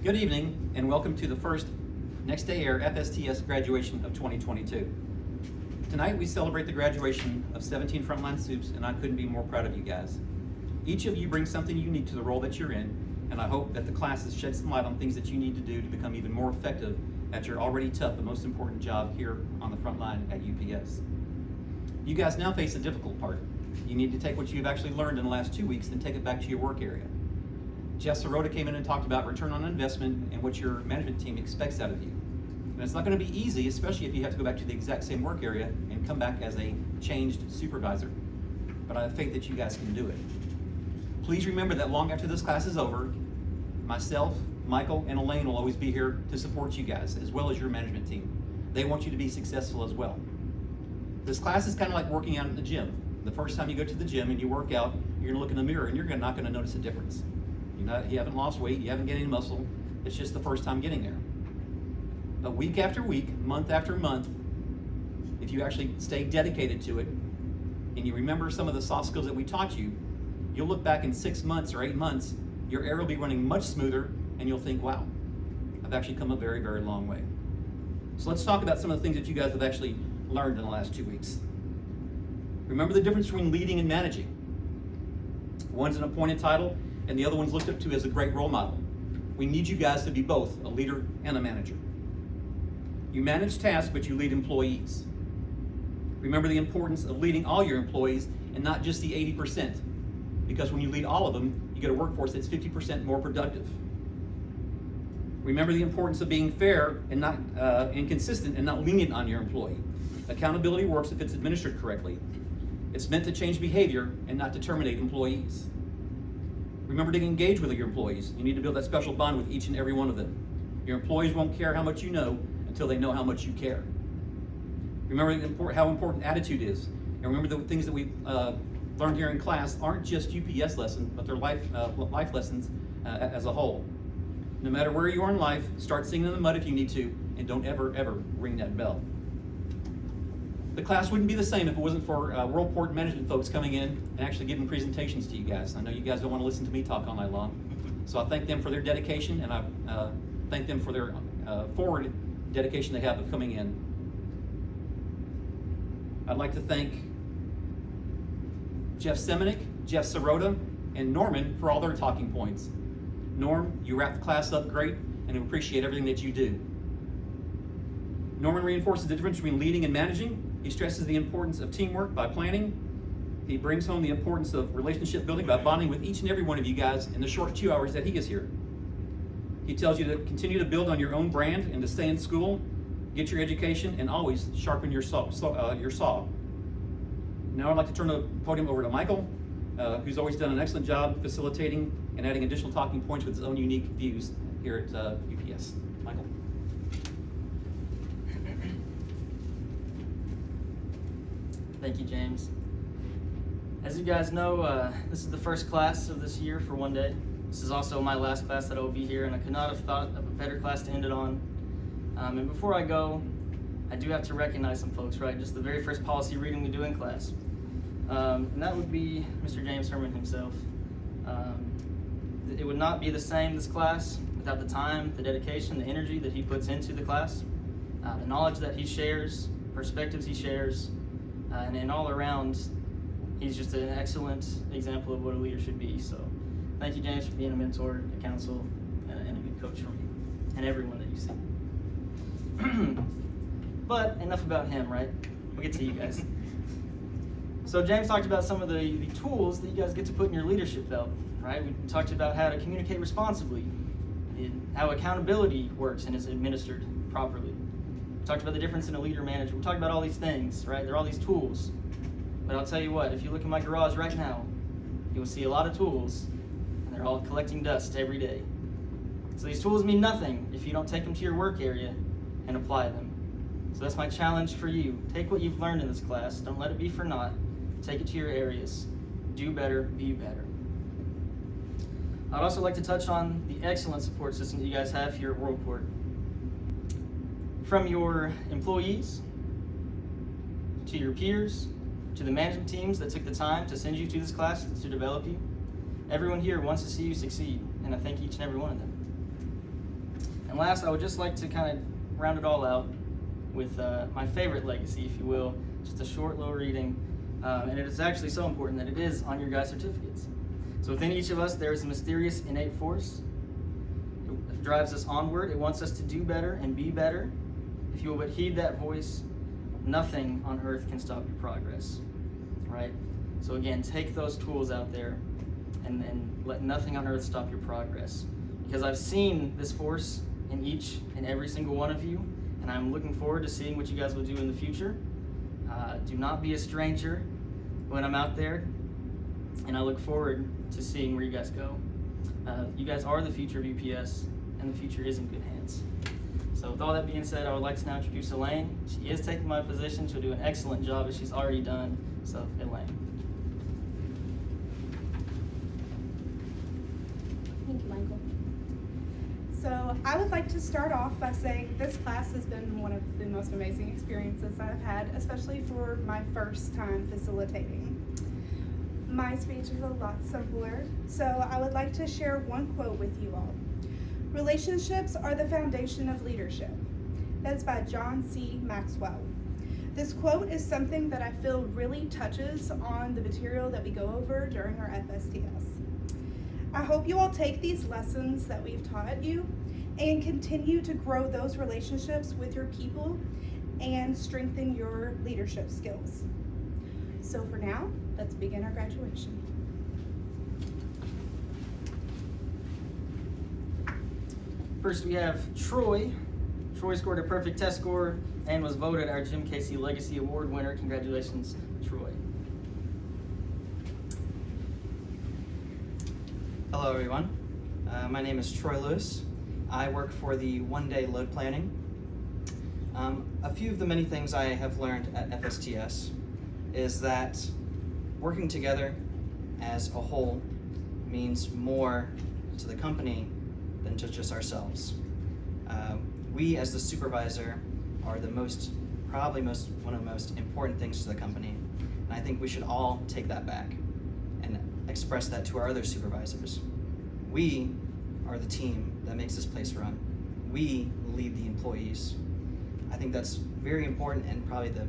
Good evening and welcome to the first Next Day Air FSTS graduation of 2022. Tonight we celebrate the graduation of 17 frontline soups, and I couldn't be more proud of you guys. Each of you brings something unique to the role that you're in, and I hope that the classes shed some light on things that you need to do to become even more effective at your already tough but most important job here on the front line at UPS. You guys now face the difficult part. You need to take what you've actually learned in the last 2 weeks and take it back to your work area. Jeff Soto came in and talked about return on investment and what your management team expects out of you. And it's not going to be easy, especially if you have to go back to the exact same work area and come back as a changed supervisor. But I have faith that you guys can do it. Please remember that long after this class is over, myself, Michal, and Elaine will always be here to support you guys, as well as your management team. They want you to be successful as well. This class is kind of like working out at the gym. The first time you go to the gym and you work out, you're going to look in the mirror and you're not going to notice a difference. You haven't lost weight, you haven't gained any muscle, it's just the first time getting there. But week after week, month after month, if you actually stay dedicated to it, and you remember some of the soft skills that we taught you, you'll look back in 6 months or 8 months, your air will be running much smoother, and you'll think, wow, I've actually come a very, very long way. So let's talk about some of the things that you guys have actually learned in the last 2 weeks. Remember the difference between leading and managing. One's an appointed title, and the other one's looked up to as a great role model. We need you guys to be both a leader and a manager. You manage tasks, but you lead employees. Remember the importance of leading all your employees and not just the 80%, because when you lead all of them, you get a workforce that's 50% more productive. Remember the importance of being fair and not inconsistent and not lenient on your employee. Accountability works if it's administered correctly. It's meant to change behavior and not to terminate employees. Remember to engage with your employees. You need to build that special bond with each and every one of them. Your employees won't care how much you know until they know how much you care. Remember how important attitude is. And remember the things that we learned here in class aren't just UPS lessons, but they're life lessons as a whole. No matter where you are in life, start singing in the mud if you need to, and don't ever, ever ring that bell. The class wouldn't be the same if it wasn't for Worldport management folks coming in and actually giving presentations to you guys. I know you guys don't want to listen to me talk all night long. So I thank them for their dedication, and I thank them for their forward dedication they have of coming in. I'd like to thank Jeff Semenick, Jeff Soto, and Norman for all their talking points. Norm, you wrapped the class up great, and we appreciate everything that you do. Norman reinforces the difference between leading and managing. He stresses the importance of teamwork by planning. He brings home the importance of relationship building by bonding with each and every one of you guys in the short 2 hours that he is here. He tells you to continue to build on your own brand and to stay in school, get your education, and always sharpen your saw. Now I'd like to turn the podium over to Michal, who's always done an excellent job facilitating and adding additional talking points with his own unique views here at UPS. Michal. Thank you, James. As you guys know, this is the first class of this year for one day. This is also my last class that I will be here, and I could not have thought of a better class to end it on. And before I go, I do have to recognize some folks, right? Just the very first policy reading we do in class. And that would be Mr. James Herman himself. It would not be the same, this class, without the time, the dedication, the energy that he puts into the class, the knowledge that he shares, perspectives he shares, and all around, he's just an excellent example of what a leader should be. So thank you, James, for being a mentor, a counsel, and a good coach for me, and everyone that you see. But enough about him, right? We'll get to you guys. So James talked about some of the tools that you guys get to put in your leadership belt, right? We talked about how to communicate responsibly, how accountability works and is administered properly. We talked about the difference in a leader-manager. We talked about all these things, right? There are all these tools. But I'll tell you what, if you look in my garage right now, you'll see a lot of tools, and they're all collecting dust every day. So these tools mean nothing if you don't take them to your work area and apply them. So that's my challenge for you. Take what you've learned in this class. Don't let it be for naught. Take it to your areas. Do better, be better. I'd also like to touch on the excellent support system that you guys have here at Worldport. From your employees, to your peers, to the management teams that took the time to send you to this class to develop you, everyone here wants to see you succeed, and I thank each and every one of them. And last, I would just like to kind of round it all out with my favorite legacy, if you will, just a short little reading. And it is actually so important that it is on your guys' certificates. So within each of us, there is a mysterious innate force. It drives us onward. It wants us to do better and be better. If you will but heed that voice, nothing on earth can stop your progress, right? So again, take those tools out there and let nothing on earth stop your progress. Because I've seen this force in each and every single one of you, and I'm looking forward to seeing what you guys will do in the future. Do not be a stranger when I'm out there, and I look forward to seeing where you guys go. You guys are the future of UPS, and the future is in good hands. So with all that being said, I would like to now introduce Elaine. She is taking my position. She'll do an excellent job as she's already done. So Elaine. Thank you, Michael. So I would like to start off by saying this class has been one of the most amazing experiences I've had, especially for my first time facilitating. My speech is a lot simpler, so I would like to share one quote with you all. Relationships are the foundation of leadership. That's by John C. Maxwell. This quote is something that I feel really touches on the material that we go over during our FSTS. I hope you all take these lessons that we've taught you and continue to grow those relationships with your people and strengthen your leadership skills. So for now, let's begin our graduation. First we have Troy. Troy scored a perfect test score and was voted our Jim Casey Legacy Award winner. Congratulations, Troy. Hello everyone, my name is Troy Lewis. I work for the one-day load planning. A few of the many things I have learned at FSTS is that working together as a whole means more to the company than to just ourselves. We as the supervisor are probably one of the most important things to the company, and I think we should all take that back and express that to our other supervisors. We are the team that makes this place run. We lead the employees. I think that's very important and probably the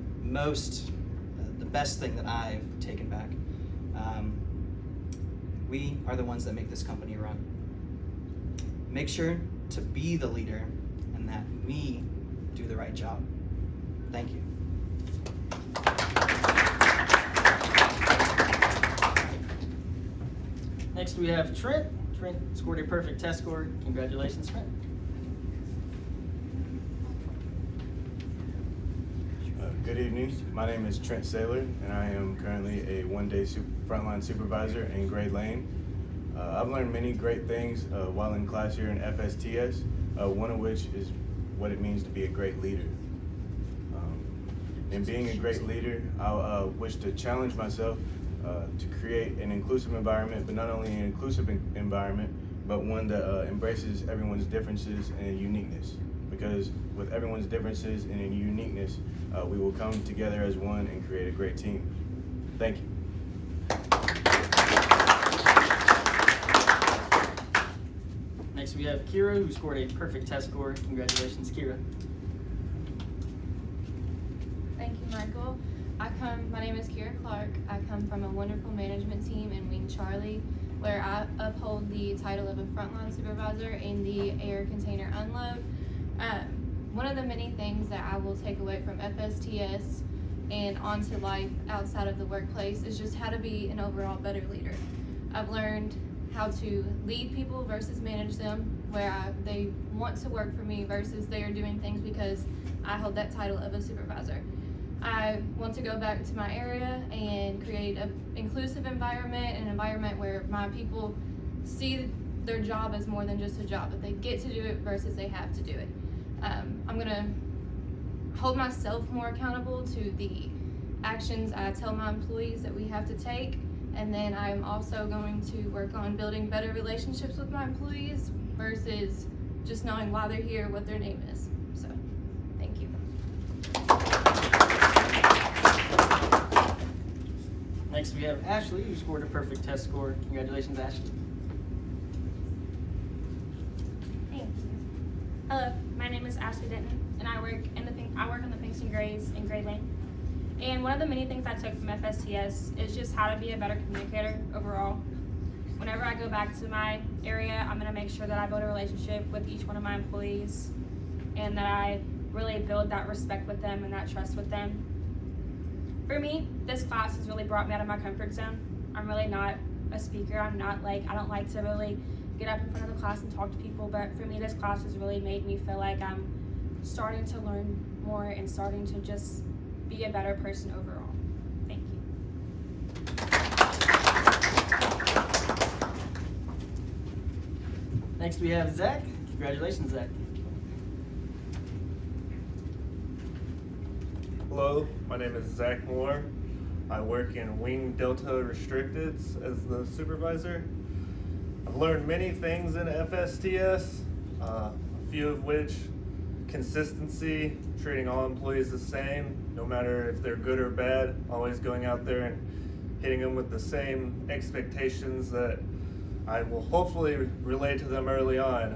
best thing that I've taken back. We are the ones that make this company run. Make sure to be the leader and that we do the right job. Thank you. Next we have Trent. Trent scored a perfect test score. Congratulations, Trent. Good evening. My name is Trent Saylor, and I am currently a one-day frontline supervisor in Grade Lane. I've learned many great things while in class here in FSTS, one of which is what it means to be a great leader. In being a great leader, I wish to challenge myself to create an inclusive environment, but not only an inclusive environment, but one that embraces everyone's differences and uniqueness. Because with everyone's differences and uniqueness, we will come together as one and create a great team. Thank you. Next we have Khera, who scored a perfect test score. Congratulations, Khera. Thank you, Michael. My name is Khera Clark. I come from a wonderful management team in Wing Charlie, where I uphold the title of a frontline supervisor in the air container unload. One of the many things that I will take away from FSTS and onto life outside of the workplace is just how to be an overall better leader. I've learned how to lead people versus manage them, where they want to work for me versus they are doing things because I hold that title of a supervisor. I want to go back to my area and create an inclusive environment, an environment where my people see their job as more than just a job, that they get to do it versus they have to do it. I'm gonna hold myself more accountable to the actions I tell my employees that we have to take, and then I'm also going to work on building better relationships with my employees versus just knowing why they're here, what their name is. So, thank you. Next we have Ashley, who scored a perfect test score. Congratulations, Ashley. Thank you. Hello Denton, and I work on the Pinks and Grays in Gray Lane. And one of the many things I took from FSTS is just how to be a better communicator overall. Whenever I go back to my area, I'm going to make sure that I build a relationship with each one of my employees and that I really build that respect with them and that trust with them. For me, this class has really brought me out of my comfort zone. I'm really not a speaker. I don't like to really get up in front of the class and talk to people, but for me, this class has really made me feel like I'm starting to learn more and starting to just be a better person overall. Thank you. Next we have Zach. Congratulations, Zach. Hello, my name is Zach Moore. I work in Wing Delta Restricteds as the supervisor. I've learned many things in FSTS, a few of which consistency, treating all employees the same, no matter if they're good or bad, always going out there and hitting them with the same expectations that I will hopefully relay to them early on,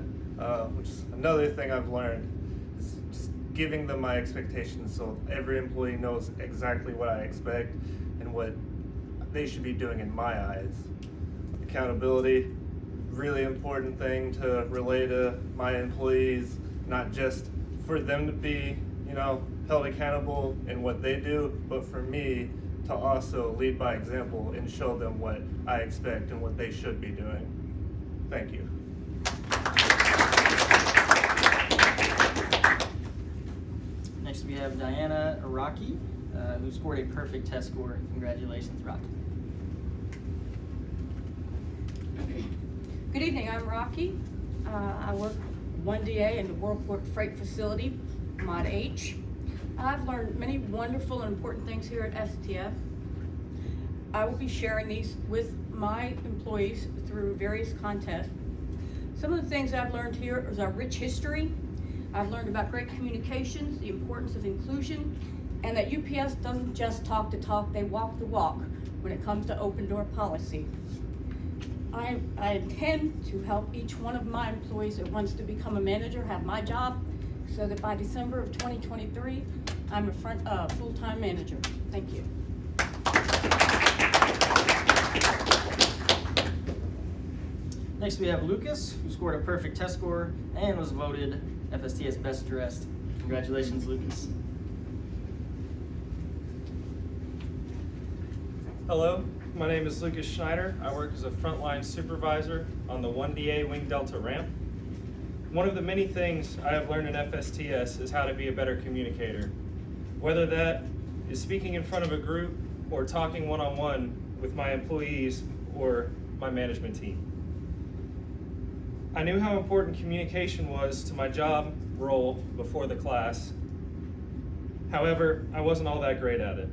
which is another thing I've learned, is just giving them my expectations so every employee knows exactly what I expect and what they should be doing in my eyes. Accountability, really important thing to relay to my employees, not just for them to be, held accountable in what they do, but for me to also lead by example and show them what I expect and what they should be doing. Thank you. Next we have Diana Raque, who scored a perfect test score. Congratulations, Raque. Good evening, I'm Raque. I work 1DA in the Worldport Freight Facility, Mod H. I've learned many wonderful and important things here at STF. I will be sharing these with my employees through various contests. Some of the things I've learned here is our rich history. I've learned about great communications, the importance of inclusion, and that UPS doesn't just talk the talk, they walk the walk when it comes to open door policy. I intend to help each one of my employees that wants to become a manager have my job so that by December of 2023, I'm a full-time manager. Thank you. Next we have Lucas, who scored a perfect test score and was voted FSTS Best Dressed. Congratulations, Lucas. Hello, my name is Lucas Schneider. I work as a frontline supervisor on the 1DA Wing Delta ramp. One of the many things I have learned in FSTS is how to be a better communicator. Whether that is speaking in front of a group or talking one-on-one with my employees or my management team. I knew how important communication was to my job role before the class. However, I wasn't all that great at it.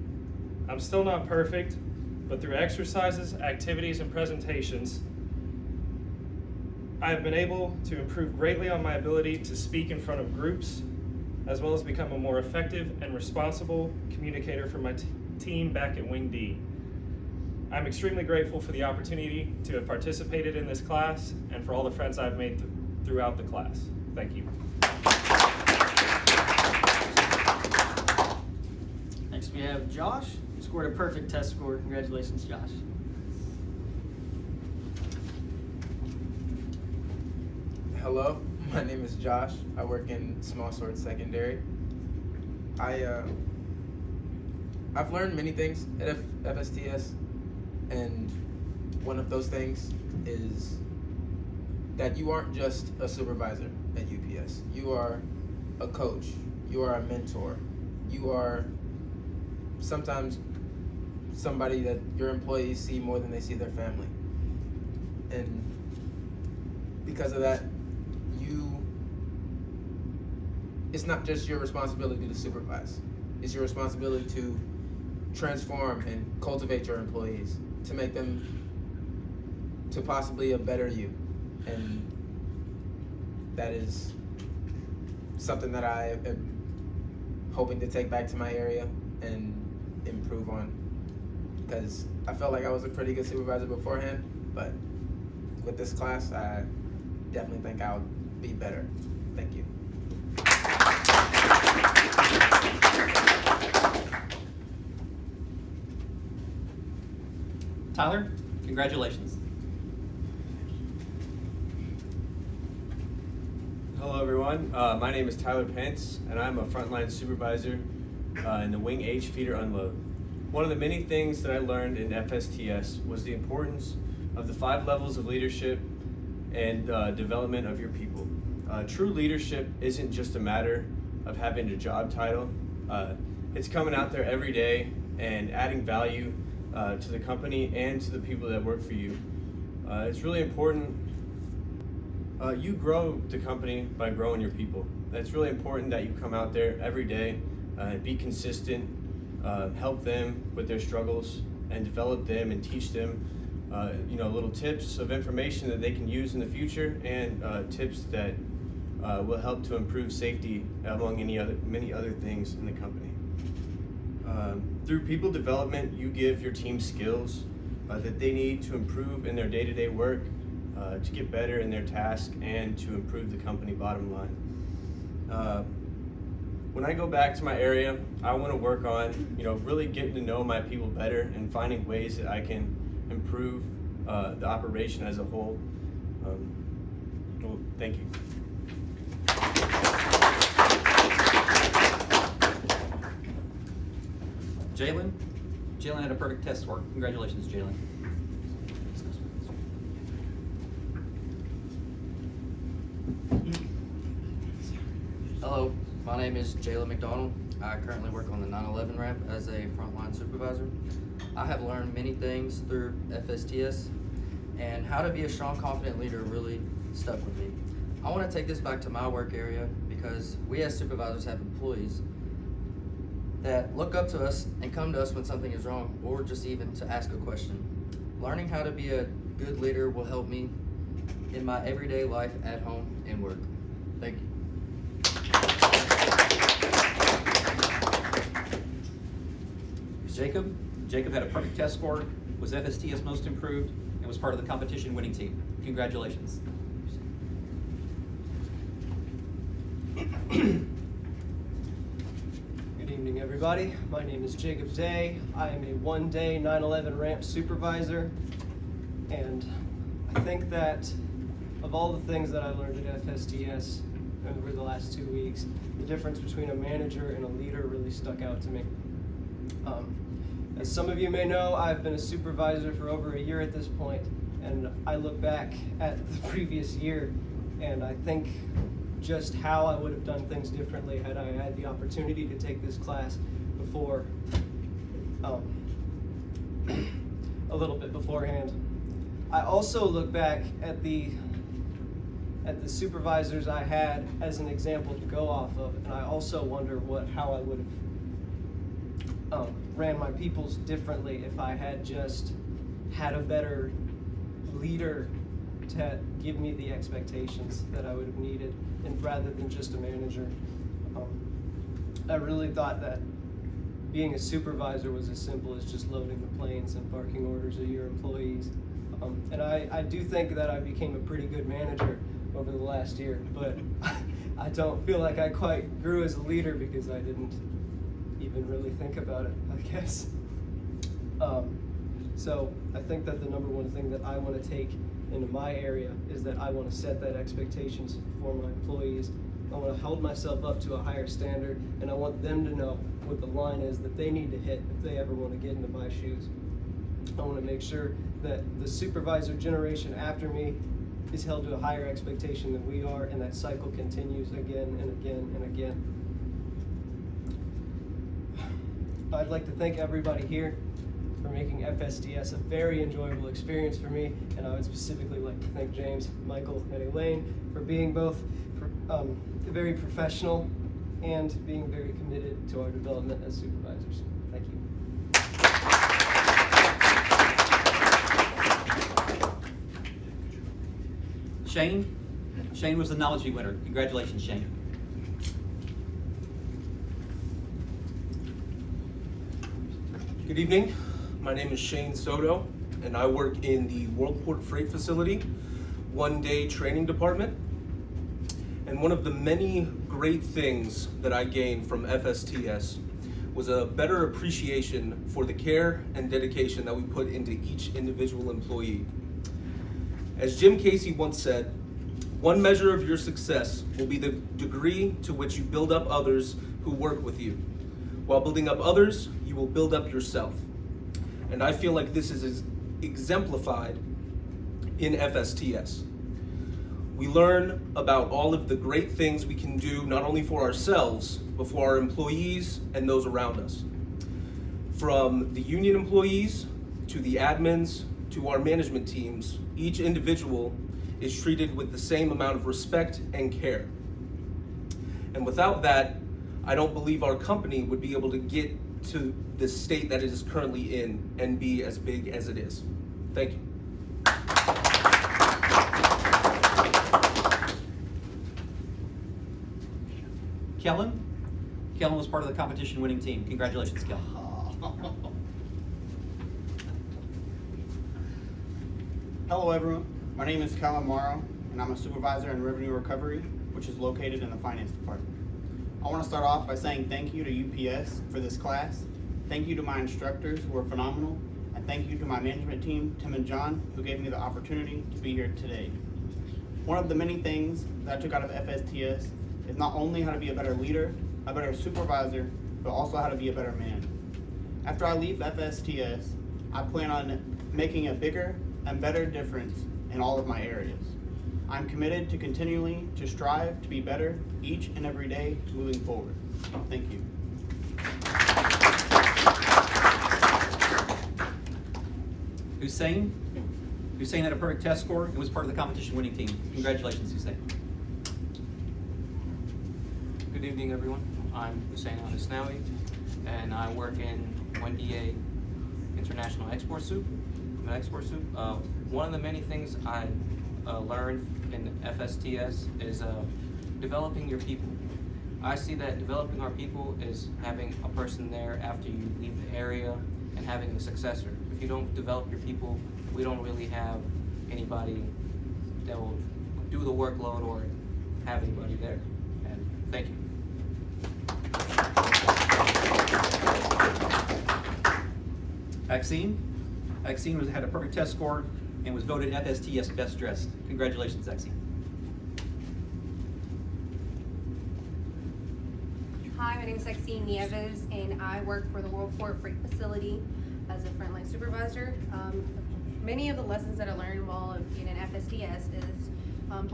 I'm still not perfect, but through exercises, activities, and presentations, I have been able to improve greatly on my ability to speak in front of groups, as well as become a more effective and responsible communicator for my team back at Wing D. I'm extremely grateful for the opportunity to have participated in this class and for all the friends I've made throughout the class. Thank you. Next we have Josh, who scored a perfect test score. Congratulations, Josh. Hello, my name is Josh. I work in Small Sword Secondary. I've learned many things at FSTS, and one of those things is that you aren't just a supervisor at UPS. You are a coach. You are a mentor. You are sometimes somebody that your employees see more than they see their family. And because of that, it's not just your responsibility to supervise. It's your responsibility to transform and cultivate your employees, to make them to possibly a better you. And that is something that I am hoping to take back to my area and improve on, because I felt like I was a pretty good supervisor beforehand, but with this class, I definitely think I'll be better. Thank you. Tyler, congratulations. Hello everyone, my name is Tyler Pence and I'm a frontline supervisor in the Wing H feeder unload. One of the many things that I learned in FSTS was the importance of the 5 levels of leadership and development of your people. True leadership isn't just a matter of having a job title. It's coming out there every day and adding value to the company and to the people that work for you. It's really important. You grow the company by growing your people. It's really important that you come out there every day, be consistent, help them with their struggles, and develop them and teach them, little tips of information that they can use in the future, and tips that will help to improve safety among many other things in the company. Through people development, you give your team skills that they need to improve in their day-to-day work, to get better in their task, and to improve the company bottom line. When I go back to my area, I want to work on, really getting to know my people better and finding ways that I can improve the operation as a whole. Well, thank you. Jalen had a perfect test score. Congratulations, Jalen. Hello, my name is Jalen McDonald. I currently work on the 9/11 ramp as a frontline supervisor. I have learned many things through FSTS, and how to be a strong, confident leader really stuck with me. I want to take this back to my work area because we as supervisors have employees that look up to us and come to us when something is wrong, or just even to ask a question. Learning how to be a good leader will help me in my everyday life at home and work. Thank you. Jacob had a perfect test score, was FSTS most improved, and was part of the competition winning team. Congratulations. Good evening, everybody. My name is Jacob Day. I am a one-day 9/11 ramp supervisor, and I think that of all the things that I learned at FSTS over the last 2 weeks, the difference between a manager and a leader really stuck out to me. As some of you may know, I've been a supervisor for over a year at this point, and I look back at the previous year, and I think just how I would have done things differently had I had the opportunity to take this class before, a little bit beforehand. I also look back at the supervisors I had as an example to go off of, and I also wonder how I would have ran my peoples differently if I had just had a better leader to give me the expectations that I would have needed, and rather than just a manager. I really thought that being a supervisor was as simple as just loading the planes and barking orders at your employees. And I do think that I became a pretty good manager over the last year, but I don't feel like I quite grew as a leader because I didn't even really think about it, I guess. So I think that the number one thing that I want to take into my area is that I want to set that expectations for my employees. I want to hold myself up to a higher standard, and I want them to know what the line is that they need to hit if they ever want to get into my shoes. I want to make sure that the supervisor generation after me is held to a higher expectation than we are, and that cycle continues again and again and again. I'd like to thank everybody here for making FSTS a very enjoyable experience for me, and I would specifically like to thank James, Michael, and Elaine for being both very professional and being very committed to our development as supervisors. Thank you. Shane was the Knowledge Bee winner. Congratulations, Shane. Good evening. My name is Shane Soto, and I work in the Worldport Freight Facility one-day training department. And one of the many great things that I gained from FSTS was a better appreciation for the care and dedication that we put into each individual employee. As Jim Casey once said, one measure of your success will be the degree to which you build up others who work with you. While building up others, you will build up yourself. And I feel like this is exemplified in FSTS. We learn about all of the great things we can do, not only for ourselves, but for our employees and those around us. From the union employees, to the admins, to our management teams, each individual is treated with the same amount of respect and care. And without that, I don't believe our company would be able to get to the state that it is currently in and be as big as it is. Thank you. Kellen? Kellen was part of the competition winning team. Congratulations, Kellen. Hello everyone, my name is Kellen Morrow, and I'm a supervisor in revenue recovery, which is located in the finance department. I want to start off by saying thank you to UPS for this class, thank you to my instructors who were phenomenal, and thank you to my management team, Tim and John, who gave me the opportunity to be here today. One of the many things that I took out of FSTS is not only how to be a better leader, a better supervisor, but also how to be a better man. After I leave FSTS, I plan on making a bigger and better difference in all of my areas. I'm committed to continually to strive to be better each and every day moving forward. Thank you. Hussan? Hussan had a perfect test score and was part of the competition winning team. Congratulations, Hussan. Good evening, everyone. I'm Hussan Al-Hisnawi, and I work in 1DA International Export Soup. I'm an export soup. One of the many things I learned in FSTS is developing your people. I see that developing our people is having a person there after you leave the area and having a successor. If you don't develop your people, we don't really have anybody that will do the workload or have anybody there. And thank you. Atxin? Atxin had a perfect test score and was voted FSTS Best Dressed. Congratulations, Atxin. Hi, my name is Atxin Nieves, and I work for the Worldport Freight Facility as a frontline supervisor. Many of the lessons that I learned while being in FSTS is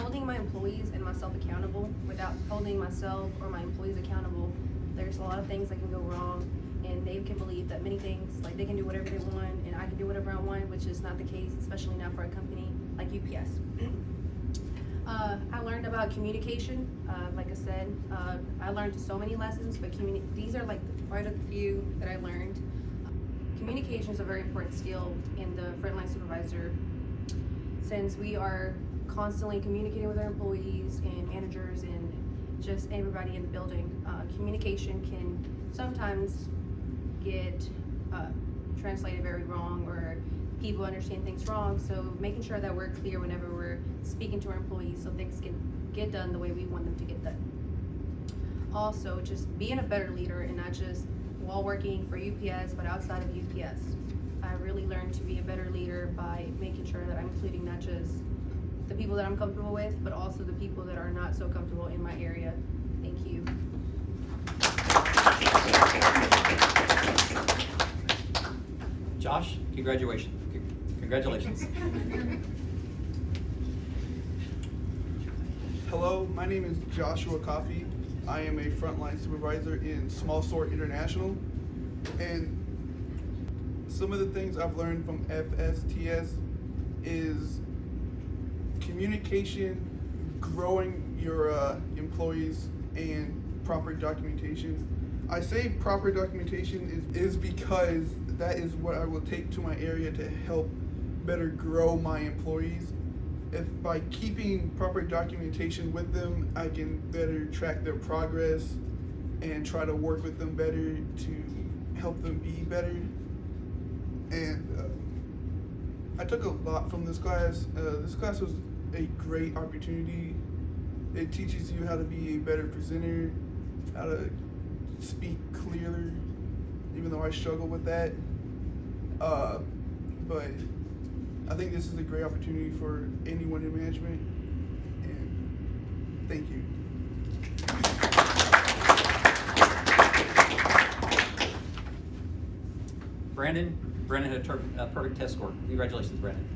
holding my employees and myself accountable. Without holding myself or my employees accountable, there's a lot of things that can go wrong, and they can believe that many things, like they can do whatever they want and I can do whatever I want, which is not the case, especially not for a company like UPS. I learned about communication. Like I said, I learned so many lessons, but these are like quite a few that I learned. Communication is a very important skill in the frontline supervisor, since we are constantly communicating with our employees and managers and just everybody in the building. Communication can sometimes get translated very wrong, or people understand things wrong, so making sure that we're clear whenever we're speaking to our employees so things can get done the way we want them to get done. Also, just being a better leader, and not just while working for UPS, but outside of UPS. I really learned to be a better leader by making sure that I'm including not just the people that I'm comfortable with, but also the people that are not so comfortable in my area. Thank you. Josh, congratulations. Hello, my name is Joshua Coffey. I am a frontline supervisor in Small Sort International, and some of the things I've learned from FSTS is communication, growing your employees, and proper documentation. I say proper documentation is because that is what I will take to my area to help better grow my employees. If by keeping proper documentation with them, I can better track their progress and try to work with them better to help them be better. And I took a lot from this class. This class was a great opportunity. It teaches you how to be a better presenter, how to speak clearly, even though I struggle with that. But I think this is a great opportunity for anyone in management, and thank you. Brandon had a perfect test score. Congratulations, Brandon.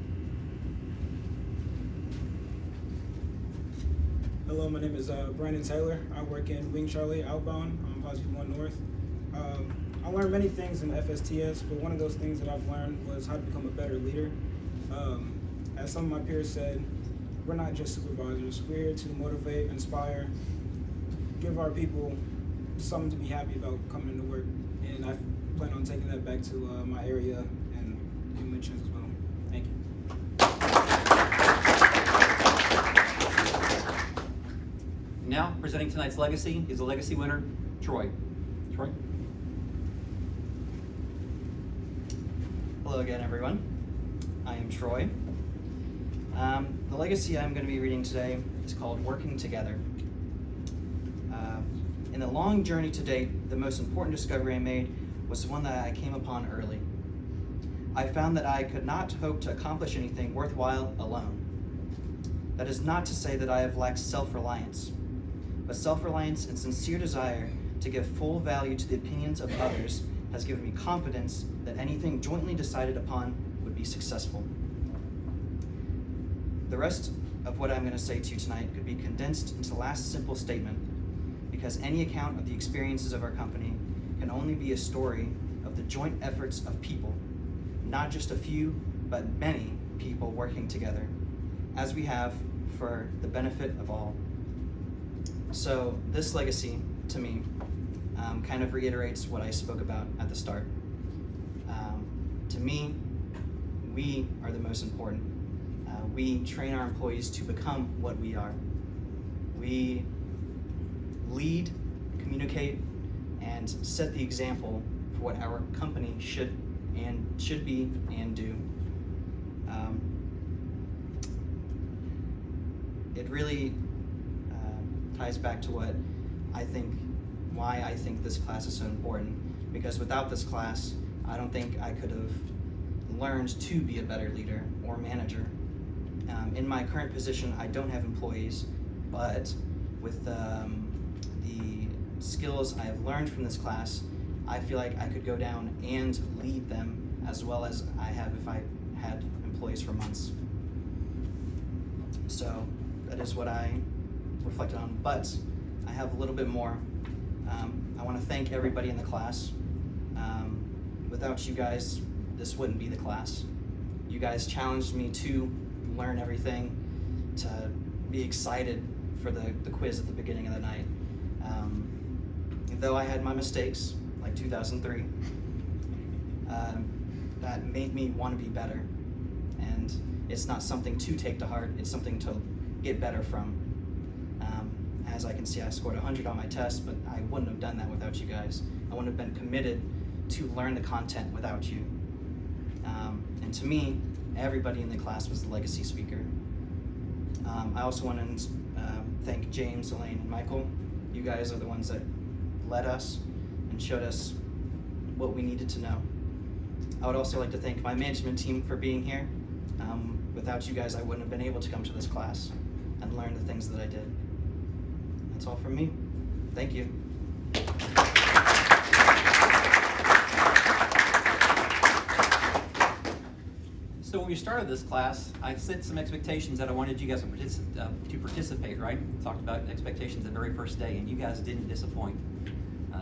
Hello, my name is Brandon Saylor. I work in Wing Charlie Outbound on Positive 1 North. I learned many things in FSTS, but one of those things that I've learned was how to become a better leader. As some of my peers said, we're not just supervisors. We're here to motivate, inspire, give our people something to be happy about coming into work. And I plan on taking that back to my area and giving them a chance as well. Thank you. Now, presenting tonight's legacy is a legacy winner, Troy. Troy? Hello again, everyone. I am Troy. The legacy I'm going to be reading today is called Working Together. In the long journey to date, the most important discovery I made was one that I came upon early. I found that I could not hope to accomplish anything worthwhile alone. That is not to say that I have lacked self-reliance, but self-reliance and sincere desire to give full value to the opinions of others has given me confidence that anything jointly decided upon would be successful. The rest of what I'm going to say to you tonight could be condensed into the last simple statement, because any account of the experiences of our company can only be a story of the joint efforts of people, not just a few, but many people working together, as we have for the benefit of all. So this legacy, to me, kind of reiterates what I spoke about at the start. To me, we are the most important. We train our employees to become what we are. We lead, communicate, and set the example for what our company should be and do. It really ties back to why I think this class is so important, because without this class, I don't think I could have learned to be a better leader or manager. In my current position, I don't have employees, but with the skills I have learned from this class, I feel like I could go down and lead them as well as I have if I had employees for months. So that is what I reflected on, but I have a little bit more. I want to thank everybody in the class. Without you guys, this wouldn't be the class. You guys challenged me to learn everything, to be excited for the quiz at the beginning of the night. Though I had my mistakes, like 2003, that made me want to be better. And it's not something to take to heart, it's something to get better from. As I can see, I scored 100 on my test, but I wouldn't have done that without you guys. I wouldn't have been committed to learn the content without you. And to me, everybody in the class was the legacy speaker. I also want to thank James, Elaine, and Michael. You guys are the ones that led us and showed us what we needed to know. I would also like to thank my management team for being here. Without you guys, I wouldn't have been able to come to this class and learn the things that I did. That's all from me. Thank you. So when we started this class, I set some expectations that I wanted you guys to participate, right? Talked about expectations the very first day, and you guys didn't disappoint.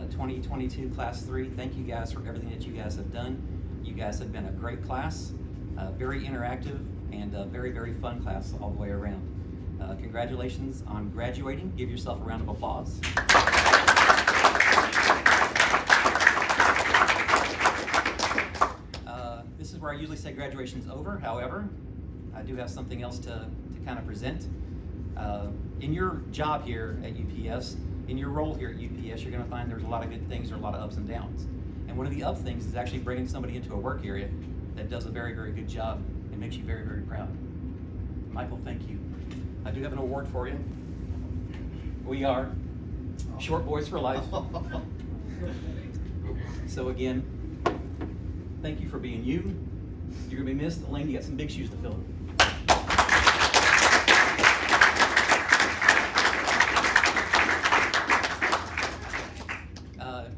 2022 Class 3, thank you guys for everything that you guys have done. You guys have been a great class, very interactive, and a very, very fun class all the way around. Congratulations on graduating. Give yourself a round of applause. This is where I usually say graduation's over. However, I do have something else to kind of present. In your job here at UPS, in your role here at UPS, you're going to find there's a lot of good things, there are a lot of ups and downs. And one of the up things is actually bringing somebody into a work area that does a very, very good job and makes you very, very proud. Michael, thank you. I do have an award for you. We are Short Boys for Life. So again, thank you for being you. You're gonna be missed. Elaine, you got some big shoes to fill.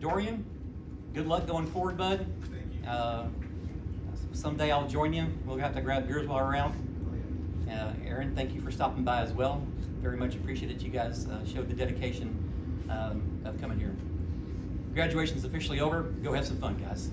Dorian, good luck going forward, bud. Someday I'll join you. We'll have to grab beers while we're around. Aaron, thank you for stopping by as well. Very much appreciated you guys showed the dedication of coming here. Graduation's officially over. Go have some fun, guys.